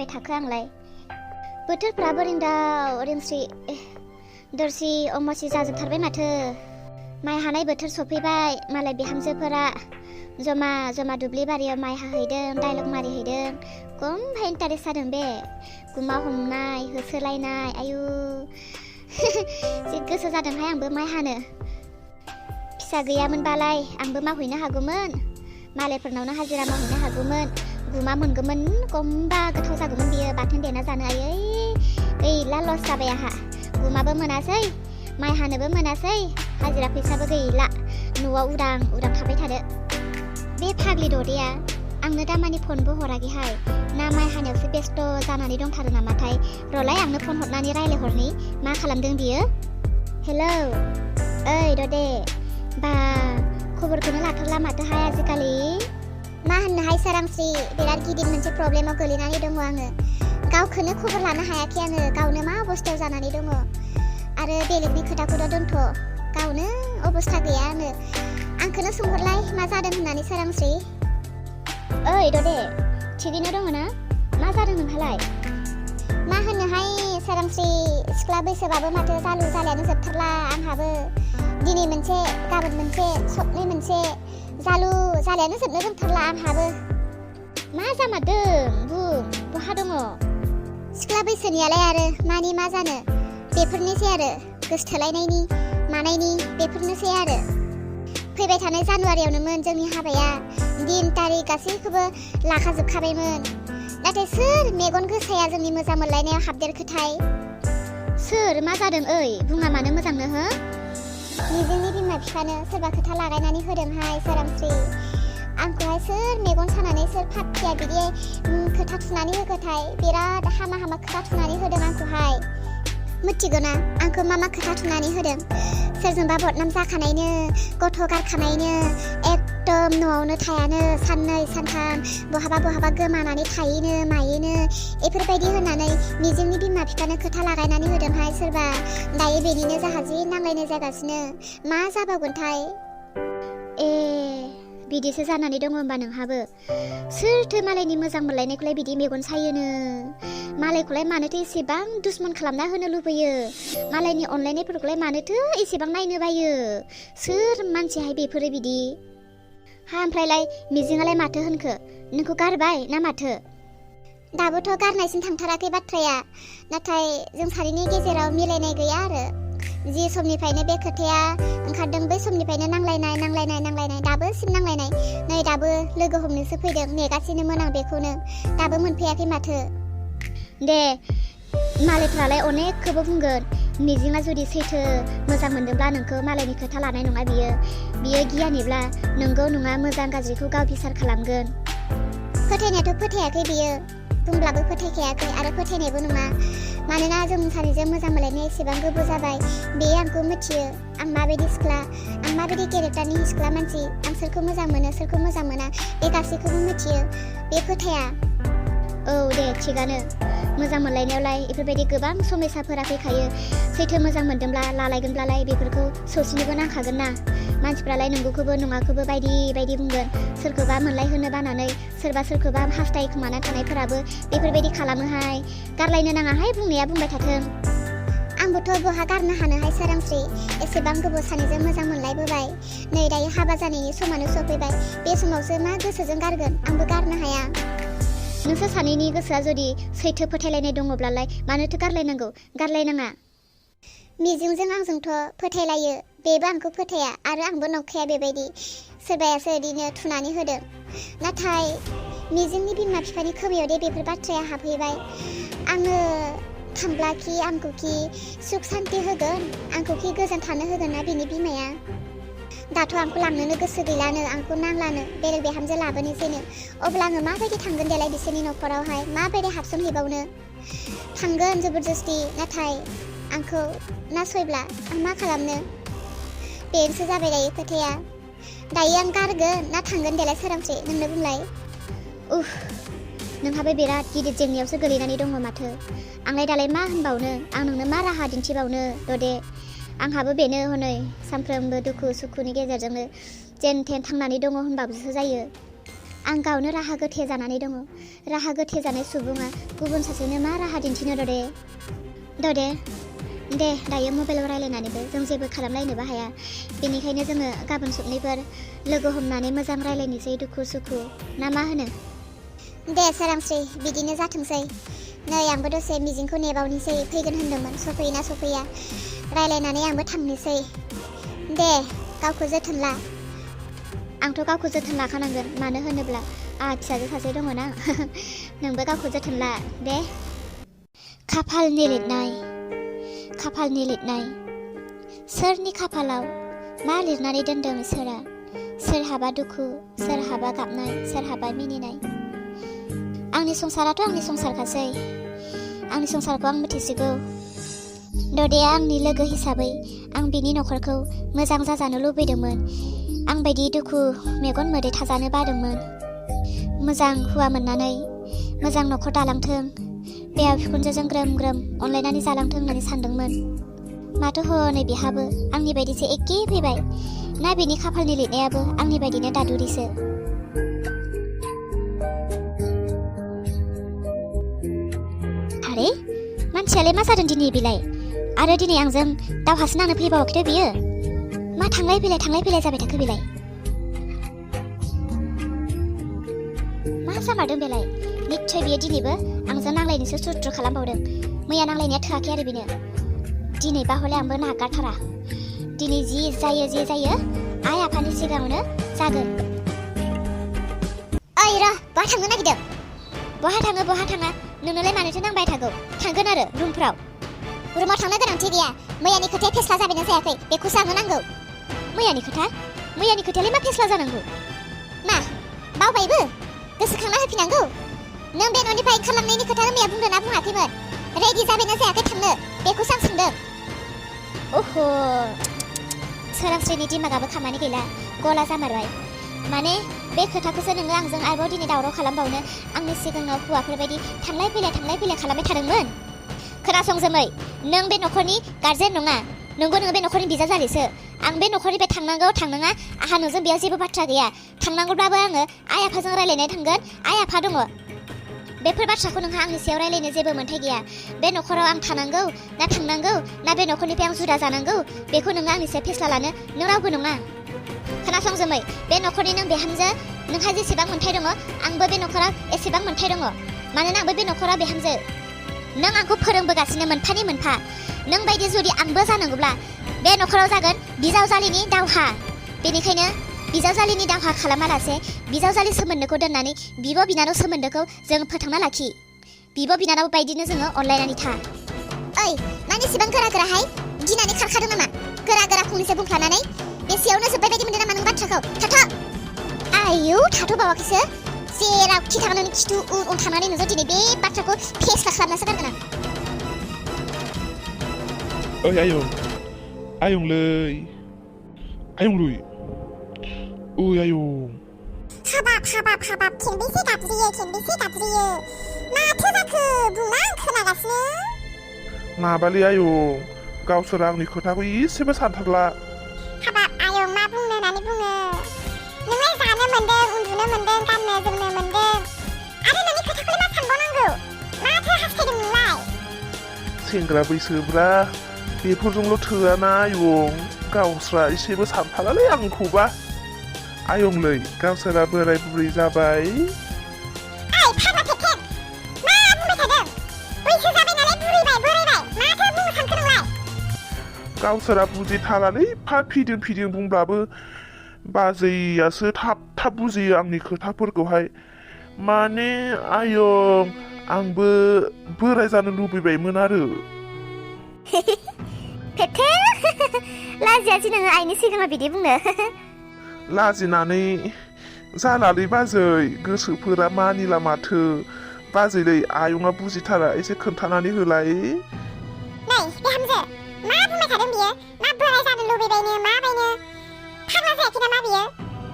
थाखो आंलाय बोथोरफ्रा बोरिंदाव रिंस्रि दरसि अमसि जाजोबथारबाय माथो माइ हानाय बोथोर सफैबाय मालाय बिहामजोफोरा जमा जमा दुब्लि बारियाव माइ हाहैदों डायलग मारिहैदों खमहाय इन्टारेस्ट जादों बे गुमा हमनाय होसोलायनाय आयु जि गोसो जादोंहाय आंबो माइ हानो फिसा गैयामोनबालाय आंबो मावहैनो हागौमोन मालायफोरनावनो हाजिरा मावहैनो हागौमोन गुमा मोनगौमोन गम्बा गोथाव जागौमोन बियो बाथोन देना जानो आयै गैला लस जाबाय आंहा गुमाबो मोनासै माइ हानोबो मोनासै हाजिरा फैसाबो गैला न'आव उदां उदां थाबाय थादो बे फाग्लि ददेया आंनो दामानि फनबो हराखैहाय ना माइ हानायावसो बेस्थ' जानानै दंथारो नामाथाय रलाय आंनो फन हरनानै रायलायहरनि मा खालामदों बियो हेलौ ओइ ददे बा खबरखौनो लाथारला माथोहाय आजिखालि मा होननोहाय सोरांस्रि बिराद गिदिर मोनसे प्रब्लेमाव गोलैनानै दङ आङो गावखौनो खबर लानो हायाखै आङो गावनो मा अबस्थायाव जानानै दङ आरो बेलेगनि खोथाखौथ' दोनथ' गावनो अबस्था गैया आङो आंखौनो सोंहरलाय मा जादों होननानै सोरांस्रि ओइ ददे थिगैनो दङ ना मा जादों नोंहालाय मा होननोहाय सोरांस्रि सिख्ला बैसोबाबो माथो जालु जालायानो जोबथारला आंहाबो दिनै मोनसे गाबोन मोनसे सबनै मोनसे जालु जालायानो जोबनो रोंथारला आंहाबो मा जामारदों बुं बहा दङ सिख्ला बैसोनियालाय आरो मानि मा जानो बेफोरनोसै आरो गोसथोलायनायनि मानायनि बेफोरनोसै आरो फैबाय थानाय जानुवारियावनोमोन जोंनि हाबाया दिन तारिख गासैखौबो लाखाजोबखाबायमोन नाथाय सोर मेगन गोसाया जोंनि मोजां मोनलायनायाव हाबदेरखोथाय सोर मा जादों ओइ बुङा मानो मोजांनो हो निजेनि बिमा बिफानो सोरबा खोथा लागायनानै होदोंहाय सोरांस्रि आंखौहाय सोर मेगन सानानै सोर फाथिया बिदि खोथा थुनानै होखोथाय बिराद हामा हामा खोथा थुनानै होदों आंखौहाय मिथिगौ ना आंखौ मा खोथा थुनानै होदों सोरजोंबा बदनाम जाखानायनो गथ' गारखानायनो एकदम न'आवनो थायानो साननै सानथाम बहाबा बहाबा गोमानानै थायोनो मायोनो बेफोरबायदि होननानै निजेनि बिमा बिफानो खोथा लागायनानै होदोंहाय सोरबा दायो बेनिनो जाहा जि नांलायनाय जागासिनो मा जाबावगोनथाय ए बिदिसो जानानै दङ होमबा नोंहाबो सोरथो मालायनि मोजां मोनलायनायखौलाय बिदि मेगन सायोनो मालायखौलाय मानोथो एसेबां दुश्मन खालामना होनो लुबैयो मालायनि अनलायनायफोरखौलाय मानोथो एसेबां नायनो बायो सोर मानसिहाय बेफोरो बिदि हा ओमफ्रायलाय मिजिङालाय माथो होनखो नोंखौ गारबाय ना माथो दाबोथ' गारनायसिम थांथाराखै बाथ्राया नाथाय जों सानैनि गेजेराव मिलायनाय गैया आरो जि समनिफ्रायनो बे खोथाया ओंखारदों बै समनिफ्रायनो नांलायनाय दाबोसिम नांलायनाय नै दाबो लोगो हमनोसो फैदों नेगासिनोमोन आं बेखौनो दाबो मोनफैयाखै माथो दे मालायफ्रालाय अनेकखौबो बुंगोन मिजिङा जुदि सैथो मोजां मोनदोंब्ला नोंखौ मालायनि खोथा लानाय नङा बियो गियानिब्ला नोंगौ नङा मोजां गाज्रिखौ गाव बिसार खालामगोन फोथायनायाथ' फोथायाखै बियो बुंब्लाबो फोथायखायाखै आरो फोथायनायबो नङा मानोना जों सानैजों मोजां मोनलायनाया एसेबां गोबाव जाबाय बे आंखौ मिथियो आं माबायदि सिख्ला आं माबायदि केरेक्टारनि सिख्ला मानसि आं सोरखौ मोजां मोनो सोरखौ मोजां मोना बे गासैखौबो मिथियो बे फोथाया औ दे थिगानो मोजां मोनलायनायावलाय बेफोरबायदि गोबां समयसाफोरा फैखायो सैथो मोजां मोनदोंब्ला लालायगोनब्लालाय बेफोरखौ सौसिनोबो नांखागोन ना मानसिफ्रालाय नंगौखौबो नङाखौबो बायदि बायदि बुंगोन सोरखौबा मोनलायहोनो बानानै सोरबा सोरखौबा हास्थायखोमाना थानायफोराबो बेफोरबायदि खालामोहाय गारलायनो नाङाहाय बुंनाया बुंबाय थाथों आंबोथ' बहा गारनो हानोहाय सोरांस्रि एसेबां गोबाव सानैजों मोजां मोनलायबोबाय नै दायो हाबा जानायनि समानो सफैबाय बे समावसो मा गोसोजों गारगोन आंबो गारनो हाया नोंसोर सानैनि गोसोआ जुदि सैथो फोथायलायनाय दङब्लालाय मानोथो गारलायनांगौ गारलायनाङा मिजिंजों आंजोंथ' फोथायलायो बेबो आंखौ फोथाया आरो आंबो नंखाया बेबायदि सोरबायासो ओरैनो थुनानै होदों नाथाय मिजिंनि बिमा बिफानि खोमायाव दे बेफोर बाथ्राया हाबहैबाय आङो थांब्लाखि आंखौखि सुख सान्ति होगोन आंखौखि गोजोन थानो होगोन ना बिनि बिमाया दाथ' आंखौ लांनोनो गोसो गैलानो आंखौ नांलानो बेलेग बिहामजो लाबोनोसैनो अब्ला आङो माबायदि थांगोन देलाय बिसोरनि न'खरावहाय माबायदि हाबसनहैबावनो थांगोन जबरदस्ति नाथाय आंखौ नासयब्ला आं मा खालामनो बेनोसो जाबाय दायो खोथाया दायो आं गारगोन ना थांगोन देलाय सोरांस्रि नोंनो बुंलाय नोंहाबो बिराद गिदिर जेंनायावसो गोलैनानै दङ माथो आंलाय दालाय मा होनबावनो आं नोंनो मा राहा दिन्थिबावनो ददे आंहाबो बेनो हनै सानफ्रोमबो दुखु सुखुनि गेजेरजोंनो जेन थेन थांनानै दङ होनबाबोसो जायो आं गावनो राहा गोथे जानानै दङ। राहा गोथे जानाय सुबुङा गुबुन सासेनो मा राहा दिन्थिनो दे दायो मबाइलाव रायलायनानैबो जों जेबो खालामलायनोबो हाया। बेनिखायनो जोङो गाबोन सबनिफोर लोगो हमनानै मोजां रायलायनोसै दुखु सुखु ना मा होनो? दे सोरांस्रि बिदिनो जाथोंसै। नै आंबो दसे मिजिंखौ नेबावनोसै फैगोन होनदोंमोन सफैयोना सफैया रायलायनानै आंबो थांनोसै। दे गावखौ जोथोन ला। आंथ' गावखौ जोथोन लाखानांगोन मानो होनोब्ला आंहा फिसाजो सासे दङ ना। नोंबो गावखौ जोथोन ला दे। खाफालनि लिरनाय सोरनि खाफालाव मा लिरनानै दोनदों इसोरा? सोरहाबा दुखु, सोरहाबा गाबनाय, सोरहाबा मिनिनाय। आंनि संसाराथ' आंनि संसारखासै। आंनि संसारखौ आं मिथिसिगौ। ददेया आंनि लोगो हिसाबै आं बिनि न'खरखौ मोजां जाजानो लुबैदोंमोन। आं बायदि दुखु मेगन मोदै थाजानो बादोंमोन। मोजां हौवा मोननानै मोजां न'खर दालांथों, बिहाव बिखुनजोजों ग्रोम ग्रोम अनलायनानै जालांथों होननानै सानदोंमोन। माथो हनै बिहाबो आंनि बायदिसो एखे फैबाय ना बिनि खाफालनि लिरनायाबो आंनि बायदिनो दादुरिसो। आरे मानसियालाय मा जादों दिनै बेलाय? आरो दिनै आंजों दावहासो नांनो फैबावाखैथ' बियो? मा थांलाय फैलाय जाबाय थाखो बेलाय? मा जामारदों बेलाय? निस्सय बियो दिनैबो आंजों नांलायनोसो सुथ्रु खालामबावदों। मैया नांलायनाया थोआखै आरो बेनो। दिनैबा हले आंबो नागारथारा। दिनै जि जायो आइ आफानि सिगाङावनो जागोन। ओइ र' बहा थांनो नागिरदों? बहा थाङा नोंनोलाय मानोथो नांबाय थागौ? थांगोन आरो रुमफ्राव थांनो गोनांथि गैया। मैयानि खोथाया फेस्ला जाबायना जायाखै बेखौसो आंनो नांगौ। मैयानि खोथायालाय मा फेस्ला जानांगौ? मा बावबायबो? गोसोखांना होफिनांगौ? नों बे न'निफ्राय ओंखारलांनायनि खोथाखौ मैया बुंदों ना बुङाखैमोन? रेडि जाबायना जायाखै थांनो बेखौसो आं सोंदों। अह' सोरांस्रिनि दिमागाबो खामानि गैला, गला जामारबाय। माने बे खोथाखौसो नोङो आंजों आरोबाव दिनै दावराव खालामबावनो आंनि सिगाङाव हौवाफोरबायदि थांलाय फैलाय खालामबाय थादोंमोन? खोनासं जोमै, नों बे न'खरनि गारजेन नङा। नोंबो बे न'खरनि बिजावजालिसो। आं बे न'खरनिफ्राय थांनांगौ थांनाङा आंहा नोंजों बेयाव जेबो बाथ्रा गैया। थांनांगौब्लाबो आङो आइ आफाजों रायलायनाय थांगोन। आइ आफा दङ। बेफोर बाथ्राखौ नोंहा आंनि सायाव रायलायनो जेबो मोन्थाय गैया। बे न'खराव आं थानांगौ ना थांनांगौ ना बे न'खरनिफ्राय आं जुदा जानांगौ बेखौ नोङो आंनि सायाव फेस्ला लानो नों रावबो नङा। खोनासं जोमै, बे न'खरनि नों बिहामजो। नोंहा जेसेबां मोन्थाय दङ आंबो बे न'खराव एसेबां मोन्थाय दङ। मानोना आंबो बे न'खराव बिहामजो। नों आंखौ फोरोंबोगासिनो मोनफानि मोनफा। नों बायदि जुदि आंबो जानांगौब्ला बे न'खराव जागोन बिजावजालिनि दावहा। बेनिखायनो बिजावजालिनि दावहा खालामालासे बिजावजालि सोमोन्दोखौ दोननानै बिब' बिनानाव सोमोन्दोखौ जों फोथांना लाखि। बिब' बिनानाव बायदिनो जोङो अनलायनानै था। ओइ मानो इसेबां गोराहाय? गिनानै खारखादों नामा? गोरा फंनैसो बुंफ्लानानै बेसेयावनो जोब्बाय बायदि मोनदों नामा नों बाथ्राखौ? आयौ थाथ'बावाखैसो। जेरावखि थाङा नोंनि खिथु उन थांनानै नोंजों दिनै बे बाथ्राखौ फेस्ला खालामनासो गारगोन आं। ओइ आयंलै ओइ आयं। हाबाब खेनबेसे गाबज्रियो माथो जाखो बुंना आं खोनागासिनो। माबालै आयं, गावसोर आंनि खोथाखौ इसेबो सानथारला। हाबाब आयं मा बुंनो होननानै बुङो। नोंलाय जानो मोन्दों, उन्दुनो मोन्दों, गाननो जोमनो मोन्दों आरो नोंनि खोथाखौलाय मा सानबावनांगौ? माथो हास्थायदों नोंलाय? सेंग्रा बैसोब्रा बेफोरजोंल' थोआना आयं। गावस्रा एसेबो सानथारालै आंखौबा। आयंलै गावसोरा बोराय बुरै जाबाय। ओइ फाग्ला फेथेब, मा बुंबाय थादों? बैसो जाबाय नालाय बोरायबाय माथो बुंनो सानखो नोंलाय? गावसोरा बुजिथारालै फा फिदिं बुंब्लाबो बाजैयासो थाब बुजियो आंनि खोथाफोरखौहाय। माने आयं आंबो बोराय जानो लुबैबायमोन आरो। लाजियासै नोङो आइनि सिगाङाव बिदि बुंनो? लाजिनानै जालालै बाजै, गोसोफोरा मानिला माथो। बाजैलै आयंआ बुजिथारा, एसे खोन्थानानै होलाय। नै बिहामजो, मा बुंबाय थादों बियो? मा बोराय जानो लुबैबायनो माबायनो? फाग्ला जायाखै नामा बियो?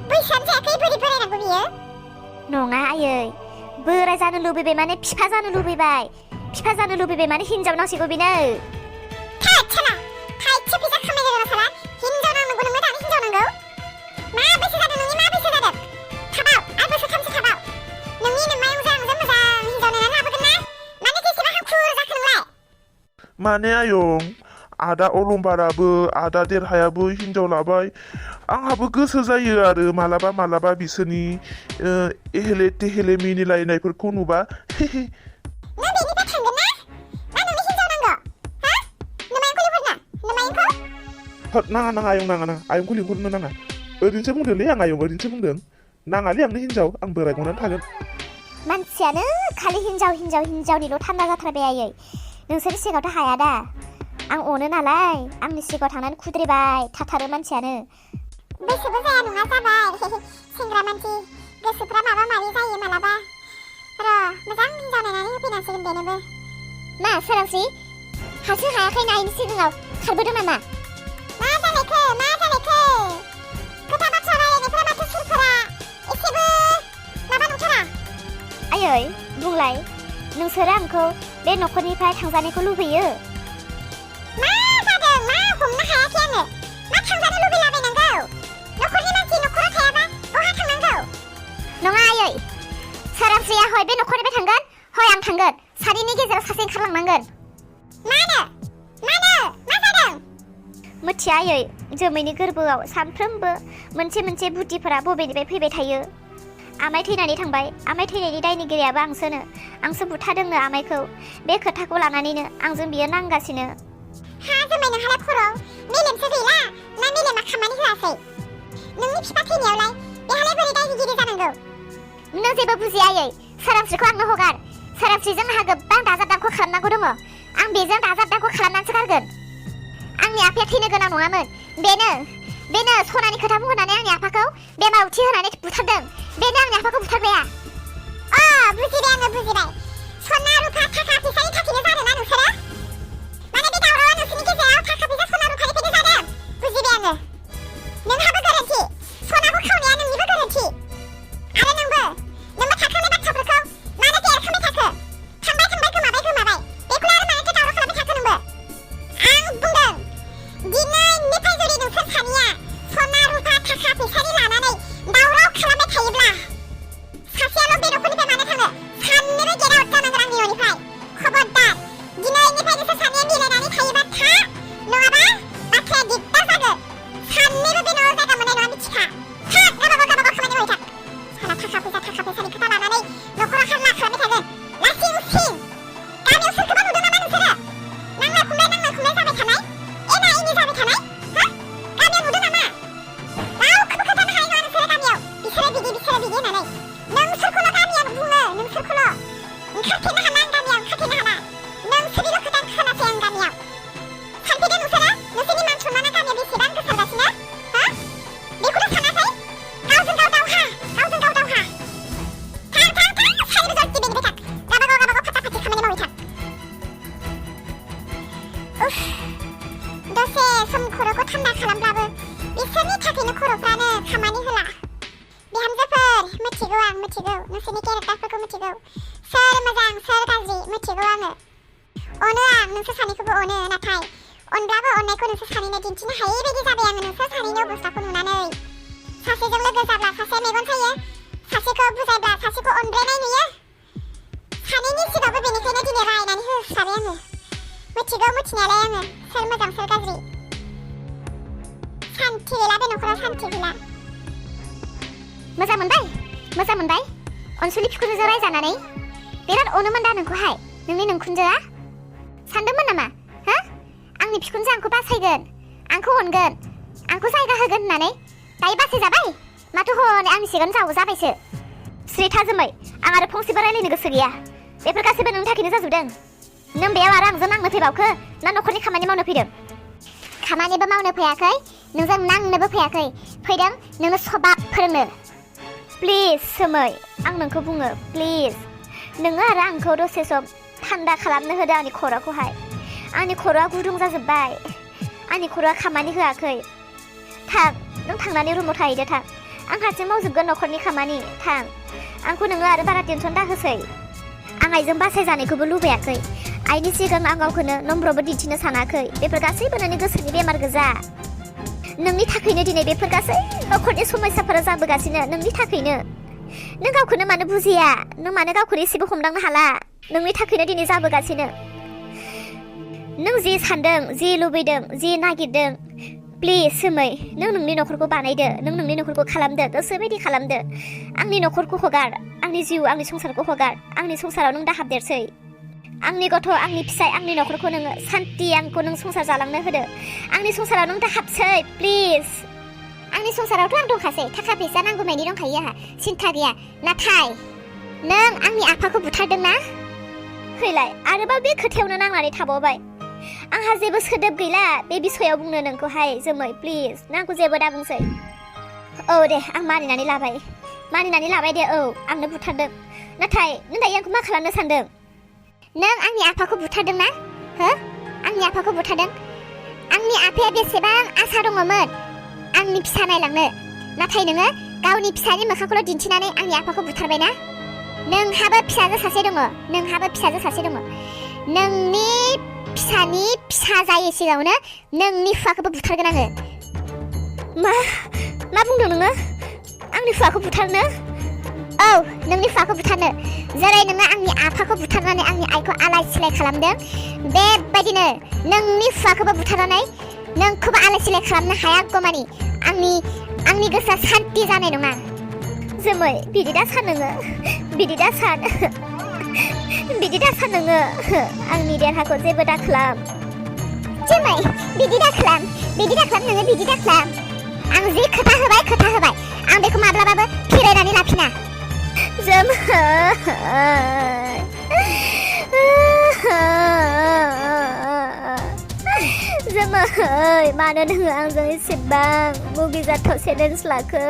बैसोआनो जायाखै बोरै बोरायनांगौ बियो? नङा आयै, बोराय जानो लुबैबाय माने बिफा जानो लुबैबाय। बिफा जानो लुबैबाय माने हिनजाव नांसिगौ बेनो। साला थाइसे फैसा खामायनो रोङा साला। हिनजाव नांगौ नोंनो दानो हिनजाव नांगौ? मा बैसो जादों नोंनि मा बैसो जादों? थाबाव आरो बोसोरथामसो थाबाव। माने आयं आदा अलंबाराबो आदा देरहायाबो हिनजाव लाबाय आंहाबो गोसो जायो आरो मालाबा मालाबा बिसोरनि एहेले टेहेले मिनिलायनायफोरखौ नुबा नों बेनिफ्राय थांगोन ना नोंनि हिनजाव नांगौ हा नोमायंखौ लिंहरना नोमायंखौ नाङा आयंखौ लिंहरनो नाङा ओरैनोसो बुंदोंलै आं आयं ओरैनोसो बुंदों नाङालै आंनो हिनजाव आं बोरायगौनानै थागोन मानसियानो खालि हिनजावनिल' थान्दा जाथारबाय आयै नोंसोरनि सिगाङावथ' हाया दा आं अनो नालाय आंनि सिगाङाव थांनानै खुद्रिबाय थाथारो मानसियानो बैसोबो जाया नङा जाबाय सेंग्रा मानसि गोसोफ्रा माबा माबि जायो मालाबा र' मोजां हिनजाव नायनानै होफैनांसिगोन बेनोबो मा सोरांस्रि हासो हायाखै नायनि सिगाङाव खारबोदों नामा मा जालायखो खोथा बाथ्रा रायलायनायफोरा माथो सुरफोरा एसेबो माबा नंथारा आयै बुंलाय नोंसोरो आंखौ बे न'खरनिफ्राय थांजानायखौ लुबैयो मा जादों मा हमनो हायाखै आङो मा थांजानो लुबैलाबायनांगौ न'खरनि मानसि न'खराव थायाबा बहा थांनांगौ नङा आयै सोरांस्रिया हय बे न'खरनिफ्राय थांगोन हय आं थांगोन सानैनि गेजेराव सासे ओंखारलांनांगोन मानो मा जादों मिथिया आयै जोमैनि गोरबोआव सानफ्रोमबो मोनसे बुद्धिफोरा बबेनिफ्राय फैबाय थायो आमाय थैनानै थांबाय आमाय थैनायनि दायनिगिरियाबो आंसो बुथारदोंनो आमायखौ बे खोथाखौ लानानैनो आंजों बियो नांगासिनो हा जोमै नोंहालाय खर'आव मेलेमसो गैला ना मेलेमा खामानि होआसै नोंनि बिफा थैनायावलाय बेहालाय बोरै दायनिगिरि जानांगौ नों जेबो बुजिया आयै सोरांस्रिखौ आंनो हगार सोरांस्रिजों आंहा गोबां दाजाबदानखौ खालामनांगौ दङ आं बेजों दाजाबदानखौ खालामनानैसो गारगोन आंनि आफाया थैनो गोनां नङामोन बेनो सनानि खोथा बुंनानै आंनि आफाखौ बेमावथि होनानै बुथारदों बेनो आंनि आफाखौ बुथारग्राया बुजिबाय आङो बुजिबाय सना रुफा थाखा फैसानि थाखायनो जादोंना नोंसोरो माने बे दावरावा नोंसोरनि गेजेराव थाखा फैसा सना रुफानिफ्रायनो जादों बुजिबाय आङो नोंहाबो गोरोन्थि सनाखौ खावनाया नोंनिबो गोरोन्थि आरो नोंबो थाखानाय बाथ्राफोरखौ मानोथो एरखांबाय थाखो थांबाय गोमाबाय बेखौलाय आरो मानोथो दावराव खालामबाय थाखो नोंबो आं बुंदों दिनैनिफ्राय जुदि नोंसोर सानैया सना रुफा थाखा फैसानि लानानै दावराव खालामबाय थायोब्ला सासेयाल' बे न'खरनिफ्राय मानो थाङो साननोबो गेट आउट जानांगोन आंनि न'निफ्राय खबरदार दिनैनिफ्राय नोंसोर सानैया मिलायनानै थायोबा था नङाबा बाथ्राया दिगदार जागोन साननोबो बे न'आव जायगा मोननाय नङा मिथिखा था गावबा गाव खामानि मावहै था साला थाखा फैसानि खोथा लानानै न'खराव हाल्ला खालामबाय थागोन लासिं उसिं गामियाव सोरखौबा नुदों नामा नोंसोरो नांलाय खमलाय जाबाय थानाय एना एनि जाबाय थानाय गामियाव नुदों नामा रावखौबो खोन्थानो हानाय नङा नोंसोरो गामियाव बिसोरो बिदि होननानै नोंसोरखौल' गामियाव बुङो नोंसोरखौल' ओंखारफेरनो हाला आं गामियाव ओंखारफेरनो हाला नोंसोरनिल' खोथा खोनासै आं गामियाव सानफेरदों नोंसोरो नोंसोरनि मान सनमाना गामियाव बेसेबां गोसारगासिनो बेखौनो सानाखै गावजों गाव दावहा थां साइबो जल्दि बेनिफ्राय थां गावबा गाव फाटा खामानि मावहै थां दसे सम खर'खौ थान्दा खालामब्लाबो बिसोरनि थाखायनो खर'फ्रानो खामानि होला बिहामजोफोर मिथिगौ नोंसोरनि केरेक्टारफोरखौ मिथिगौ सोर मोजां सोर गाज्रि मिथिगौ आङो अनो आं नोंसोर सानैखौबो अनो नाथाय अनब्लाबो अननायखौ नोंसोर सानैनो दिन्थिनो हायै बायदि जाबाय आङो नोंसोर सानैनि अबस्थाखौ नुनानै सासेजों लोगो जाब्ला सासे मेगन सायो सासेखौ बुजायब्ला सासेखौ अनब्रेनाय नुयो सानैनि सिगाङावबो बेनिखायनो दिनै रायनानै होस्राबाय आङो मिथिगौ मिथिनायालाय आङो सोर मोजां सोर गाज्रि सान्थि गैला बे न'खराव सान्थि गैला मोजां मोनबाय अनसुलि बिखुनजोजों रायजानानै बिराद अनोमोन दा नोंखौहाय नोंनि नोंखुनजोआ सानदोंमोन नामा आंनि बिखुनजो आंखौ बासायगोन आंखौ अनगोन आंखौ जायगा होगोन होननानै दायो बासायजाबाय माथो हनै आंनि सिगाङाव जाबायसो स्रिथा जोमै आं आरो फंसेबो रायलायनो गोसो गैया बेफोर गासैबो नोंनि थाखायनो जाजोबदों नों बेयाव आरो आंजों नांनो फैबावखो ना न'खरनि खामानि मावनो फैदों खामानिबो मावनो फैयाखै नोंजों नांनोबो फैयाखै फैदों नोंनो सबाब फोरोंनो प्लिज सोमै आं नोंखौ बुङो प्लिज नोङो आरो आंखौ दसे सम थान्दा खालामनो होदो आंनि खर'खौहाय आंनि खर'आ गुदुं जाजोब्बाय आंनि खर'आ खामानि होआखै थां नों थांनानै रुमाव थाहैदो थां आं हारसिं मावजोबगोन न'खरनि खामानि थां आंखौ नोङो आरो बारा टेनसन दाहोसै आं आइजों बासायजानायखौबो लुबैयाखै आइनि सिगां आं गावखौनो नम्रबो दिन्थिनो सानाखै बेफोर गासैबो नोंनि गोसोनि बेमार गोजा नोंनि थाखायनो दिनै बेफोर गासै न'खरनि समस्याफोरा जाबोगासिनो नोंनि थाखायनो नों गावखौनो मानो बुजिया नों मानो गावखौनो एसेबो हमदांनो हाला नोंनि थाखायनो दिनै जाबोगासिनो नों जि सानदों जि लुबैदों जि नागिरदों प्लिज सोमै नों नोंनि नखरखौ बानायदो नों नोंनि नखरखौ खालामदो गोसोबायदि खालामदो आंनि नखरखौ हगार आंनि जिउ आंनि संसारखौ हगार आंनि संसाराव नों दाहाबदेरसै आंनि गथ' आंनि फिसाय आंनि नखरखौ नोङो सान्थि आंखौ नों संसार जालांनो होदो आंनि संसाराव नों दाहाबसै प्लिज आंनि संसारावथ' आं दंखासै थाखा फैसा नांगौमानि दंखायो आंहा सिन्था गैया नाथाय नों आंनि आफाखौ बुथारदों ना फैलाय आरोबाव बे खोथायावनो नांनानै थाबावबाय आंहा जेबो सोदोब गैला बे बिसयाव बुंनो नोंखौहाय जोमै प्लिज नों आंखौ जेबो दा बुंसै औ दे आं मानिनानै लाबाय दे औ आंनो बुथारदों नाथाय नों दायो आंखौ मा खालामनो सानदों नों आंनि आफाखौ बुथारदों ना हो आंनि आफाखौ बुथारदों आंनि आफाया बेसेबां आसा दङमोन आंनि फिसा नायलांनो नाथाय नोङो गावनि फिसानि मोखांखौल' दिन्थिनानै आंनि आफाखौ बुथारबाय ना नोंहाबो फिसाजो सासे दङ नोंनि फिसानि फिसा जायै सिगाङावनो नोंनि हुवाखौबो बुथारगोन आङो मा बुंदों नोङो आंनि हुवाखौ बुथारनो औ नोंनि हुवाखौ बुथारनो जेरै नोङो आंनि आफाखौ बुथारनानै आंनि आइखौ आलाय सिलाय खालामदों बेबायदिनो नोंनि हुवाखौबो बुथारनानै नोंखौबो आलाय सिलाय खालामनो हायागौमानि आंनि गोसोआ सान्ति जानाय नङा जोमै बिदि दा सान नोङो नोङो आंनि देहाखौ जेबो दा खालाम जोमै बिदि दा खालाम नोङो बिदि दा खालाम आं जि खोथा होबाय आं बेखौ माब्लाबाबो फिरायनानै लाफिना जोमै मानो नोङो आंजों एसेबां मुगैजाथाव चेलेन्ज लाखो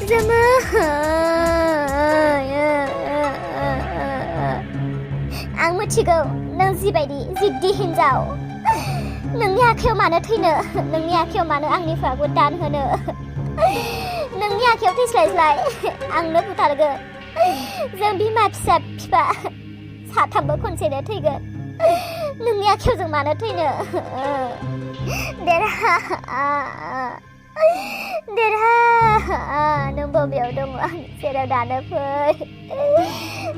जोमै आं मिथिगौ नों जिबायदि जिद्दि हिन्जाव नोंनि आखायाव मानो थैनो नोंनि आखायाव मानो आंनि हुवाखौ दान होनो नोंनि आखायाव थैस्लायस्लाय आंनो बुथारगोन जों बिमा बिफा साथामबो खनसेनो थैगोन नोंनि आखायाव जों मानो थैनो देरहा नों बबेयाव दङ आंनि सेराव दानो फै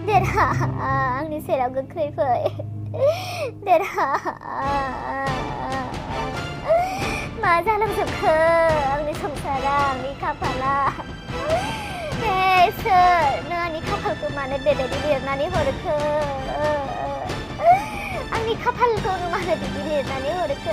देरहा आंनि सेराव गोख्रै फै देरहा मा जालांजोबखो आंनि संसारा आंनि खाफाला सोर नों आंनि खाफालखौ मानो बेबायदि लिरनानै हरखो आंनि खाफालखौ नों मानो बिदि लिरनानै हरखो